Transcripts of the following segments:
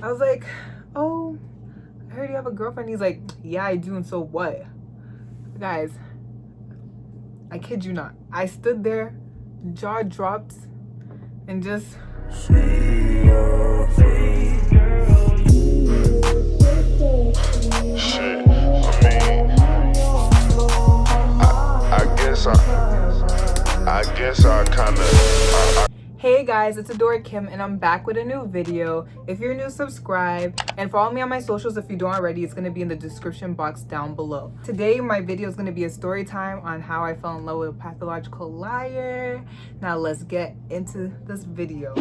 I was like, oh, I heard you have a girlfriend. He's like, yeah, I do, and so what? Guys, I kid you not. I stood there, jaw dropped, and just... See your face, girl. Shit, I guess I kinda... Hey guys, it's Adora Kim and I'm back with a new video. If you're new, subscribe and follow me on my socials if you don't already. It's going to be in the description box down below. Today my video is going to be a story time on how I fell in love with a pathological liar. Now let's get into this video.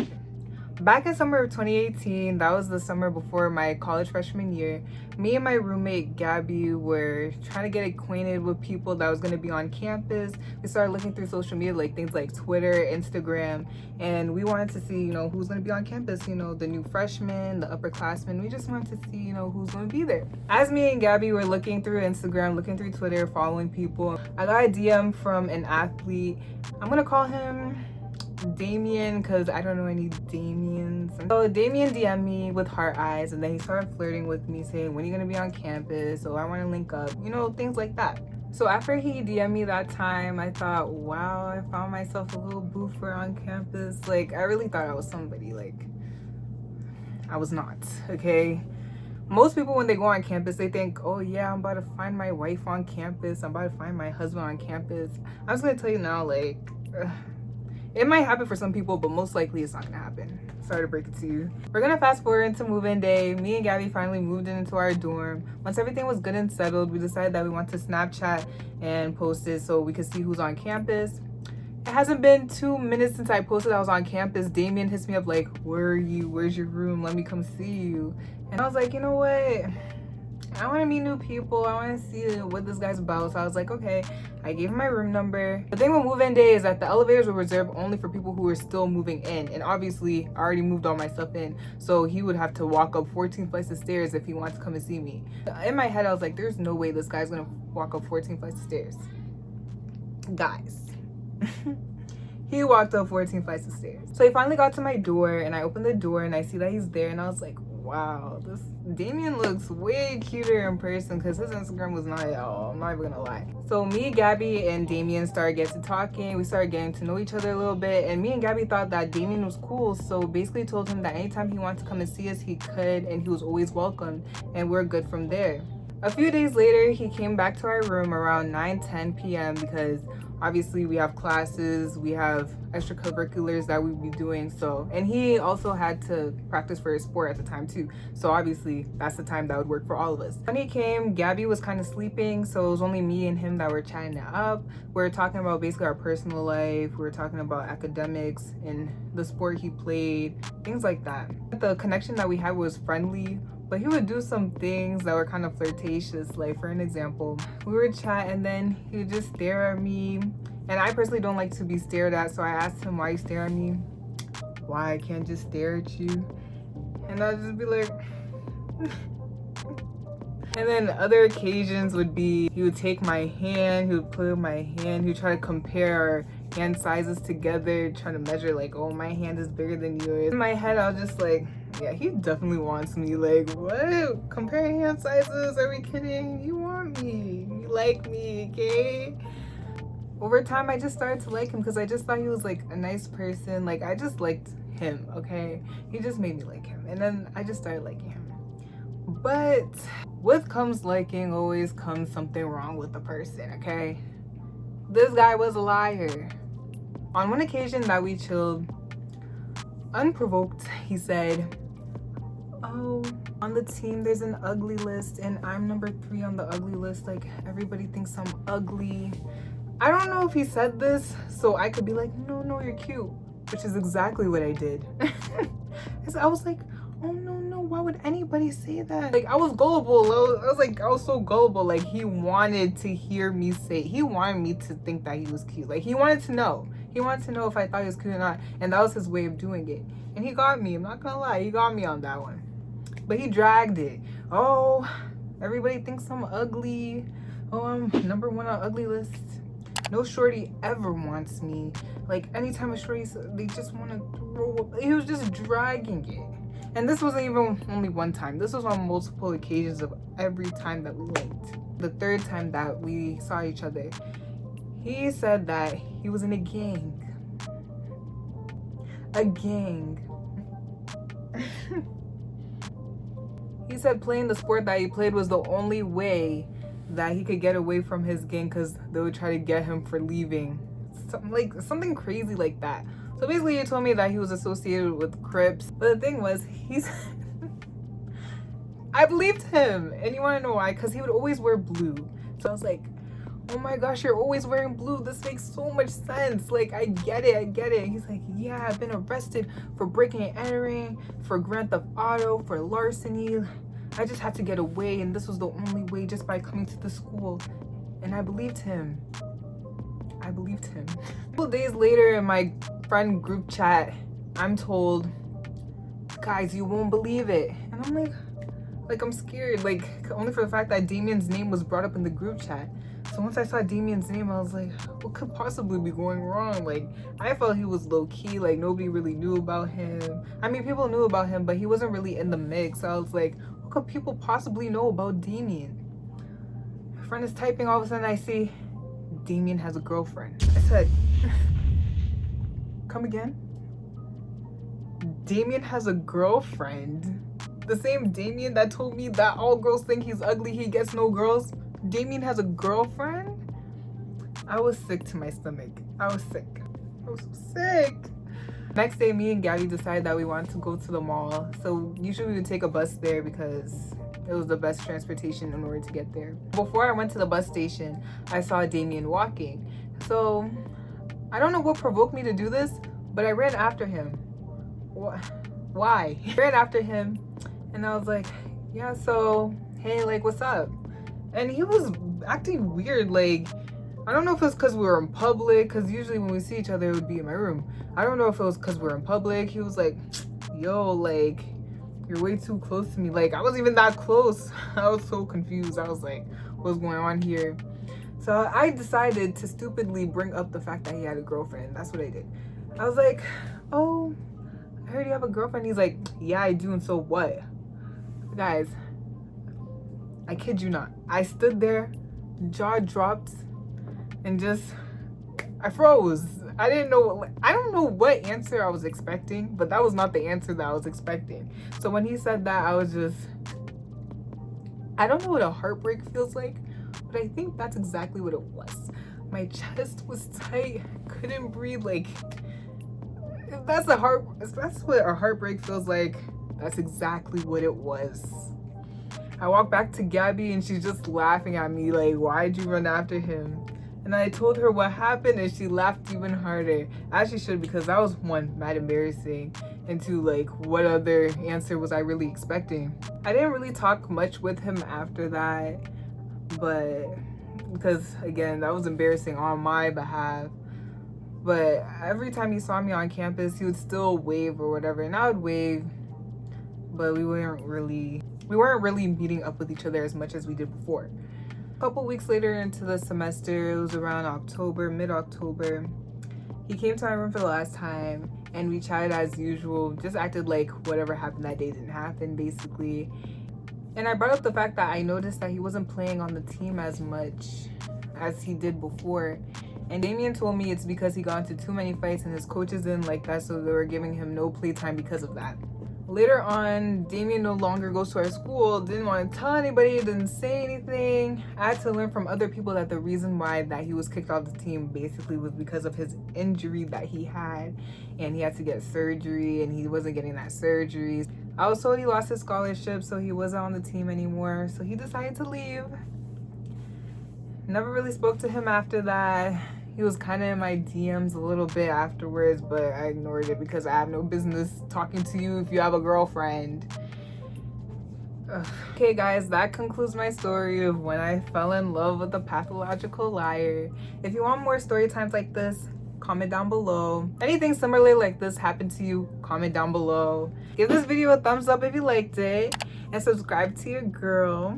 Back in summer of 2018, that was the summer before my college freshman year, me and my roommate Gabby were trying to get acquainted with people that was going to be on campus. We started looking through social media, like things like Twitter, Instagram, and we wanted to see, who's going to be on campus, the new freshmen, the upperclassmen. We just wanted to see, who's going to be there. As me and Gabby were looking through Instagram, looking through Twitter, following people, I got a DM from an athlete. I'm going to call him Damien because I don't know any Damiens. So Damien DM'd me with heart eyes, and then he started flirting with me, saying, when are you gonna be on campus? Oh, I want to link up, things like that. So after he DM'd me that time, I thought, wow, I found myself a little boofer on campus. Like, I really thought I was somebody. Like, I was not, okay? Most people, when they go on campus, they think, oh yeah, I'm about to find my wife on campus, I'm about to find my husband on campus. I'm just gonna tell you now, like, it might happen for some people, but most likely it's not gonna happen. Sorry to break it to you. We're gonna fast forward into move-in day. Me and Gabby finally moved into our dorm. Once everything was good and settled, we decided that we want to Snapchat and post it so we could see who's on campus. It hasn't been 2 minutes since I posted I was on campus. Damien hits me up like, where are you? Where's your room? Let me come see you. And I was like, you know what? I want to meet new people. I want to see what this guy's about. So I was like, okay. I gave him my room number. The thing with move-in day is that the elevators were reserved only for people who were still moving in. And obviously, I already moved all my stuff in. So he would have to walk up 14 flights of stairs if he wanted to come and see me. In my head, I was like, there's no way this guy's going to walk up 14 flights of stairs. Guys. He walked up 14 flights of stairs. So he finally got to my door, and I opened the door, and I see that he's there. And I was like, wow, this Damien looks way cuter in person because his Instagram was not at all. I'm not even gonna lie. So me, Gabby, and Damien started getting to talking. We started getting to know each other a little bit, and me and Gabby thought that Damien was cool, so basically told him that anytime he wanted to come and see us, he could, and he was always welcome, and we're good from there. A few days later, he came back to our room around 9-10 p.m. because obviously we have classes, we have extracurriculars that we'd be doing, so, and he also had to practice for his sport at the time too, so obviously that's the time that would work for all of us. When he came, Gabby was kind of sleeping, so it was only me and him that were chatting it up. We were talking about basically our personal life, we were talking about academics and the sport he played, things like that. The connection that we had was friendly, but he would do some things that were kind of flirtatious. Like, for an example, we would chat and then he would just stare at me. And I personally don't like to be stared at, so I asked him, why you stare at me? Why I can't just stare at you? And I'd just be like... And then other occasions would be, he would take my hand, he would put in my hand, he would try to compare our hand sizes together, trying to measure like, oh, my hand is bigger than yours. In my head, I was just like, yeah, he definitely wants me. Like, what? Comparing hand sizes? Are we kidding? You want me. You like me, okay? Over time, I just started to like him because I just thought he was like a nice person. Like, I just liked him, okay? He just made me like him. And then I just started liking him. But with comes liking, always comes something wrong with the person, okay? This guy was a liar. On one occasion that we chilled, unprovoked, he said, oh, on the team there's an ugly list and I'm number 3 on the ugly list. Like, everybody thinks I'm ugly. I don't know if he said this so I could be like, no, you're cute, which is exactly what I did. I was like, oh no, why would anybody say that? Like, I was gullible. I was so gullible. Like, he wanted to hear me say, he wanted me to think that he was cute. Like, he wanted to know if I thought he was cute or not, and that was his way of doing it. And he got me, I'm not gonna lie, he got me on that one. But he dragged it. Oh, everybody thinks I'm ugly. Oh, I'm number 1 on ugly list. No shorty ever wants me. Like, anytime a shorty, they just want to throw up. He was just dragging it. And this wasn't even only one time. This was on multiple occasions of every time that we linked. The third time that we saw each other, he said that he was in a gang. A gang. He said playing the sport that he played was the only way that he could get away from his gang, because they would try to get him for leaving. Something crazy like that. So basically he told me that he was associated with Crips. But the thing was, I believed him. And you want to know why? Because he would always wear blue. So I was like, oh my gosh, you're always wearing blue. This makes so much sense. Like, I get it. And he's like, yeah, I've been arrested for breaking and entering, for Grand Theft Auto, for larceny. I just had to get away, and this was the only way, just by coming to the school. And I believed him. A couple days later, in my friend group chat, I'm told, guys, you won't believe it. And I'm like I'm scared, like, only for the fact that Damien's name was brought up in the group chat. So once I saw Damien's name, I was like, what could possibly be going wrong? Like, I felt he was low-key, like nobody really knew about him. I mean, people knew about him, but he wasn't really in the mix. So I was like, what could people possibly know about Damien? My friend is typing, all of a sudden I see Damien has a girlfriend. I said, come again? Damien has a girlfriend? The same Damien that told me that all girls think he's ugly, he gets no girls? Damien has a girlfriend? I was sick to my stomach. I was so sick. Next day, me and Gabby decided that we wanted to go to the mall. So usually we would take a bus there because it was the best transportation in order to get there. Before I went to the bus station, I saw Damien walking. So I don't know what provoked me to do this, but I ran after him. Why? I ran after him and I was like, yeah, so hey, like, what's up? And he was acting weird. Like, I don't know if it was because we were in public, because usually when we see each other it would be in my room. I don't know if it was because we were in public. He was like, yo, like, you're way too close to me. Like, I wasn't even that close. I was so confused. I was like, what's going on here? So I decided to stupidly bring up the fact that he had a girlfriend. That's what I did. I was like, oh, I heard you have a girlfriend. He's like, yeah, I do, and so what? Guys, I kid you not. I stood there, jaw dropped, and I froze. I don't know what answer I was expecting, but that was not the answer that I was expecting. So when he said that, I was just, I don't know what a heartbreak feels like, but I think that's exactly what it was. My chest was tight, couldn't breathe. Like, if that's what a heartbreak feels like, that's exactly what it was. I walked back to Gabby and she's just laughing at me like, why'd you run after him? And I told her what happened and she laughed even harder. As she should, because that was one, mad embarrassing, and two, like, what other answer was I really expecting? I didn't really talk much with him after that, but because again, that was embarrassing on my behalf. But every time he saw me on campus, he would still wave or whatever, and I would wave, but we weren't really meeting up with each other as much as we did before. A couple weeks later into the semester, it was around October, mid-October, he came to my room for the last time and we chatted as usual, just acted like whatever happened that day didn't happen, basically. And I brought up the fact that I noticed that he wasn't playing on the team as much as he did before. And Damien told me it's because he got into too many fights and his coaches didn't like that, so they were giving him no playtime because of that. Later on, Damien no longer goes to our school, didn't want to tell anybody, didn't say anything. I had to learn from other people that the reason why that he was kicked off the team basically was because of his injury that he had, and he had to get surgery and he wasn't getting that surgery. I was told he lost his scholarship, so he wasn't on the team anymore, so he decided to leave. Never really spoke to him after that. He was kind of in my DMs a little bit afterwards, but I ignored it because I have no business talking to you if you have a girlfriend. Ugh. Okay guys, that concludes my story of when I fell in love with a pathological liar. If you want more story times like this, comment down below. Anything similar like this happened to you, comment down below. Give this video a thumbs up if you liked it, and subscribe to your girl.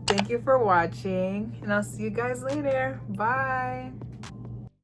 Thank you for watching, and I'll see you guys later. Bye.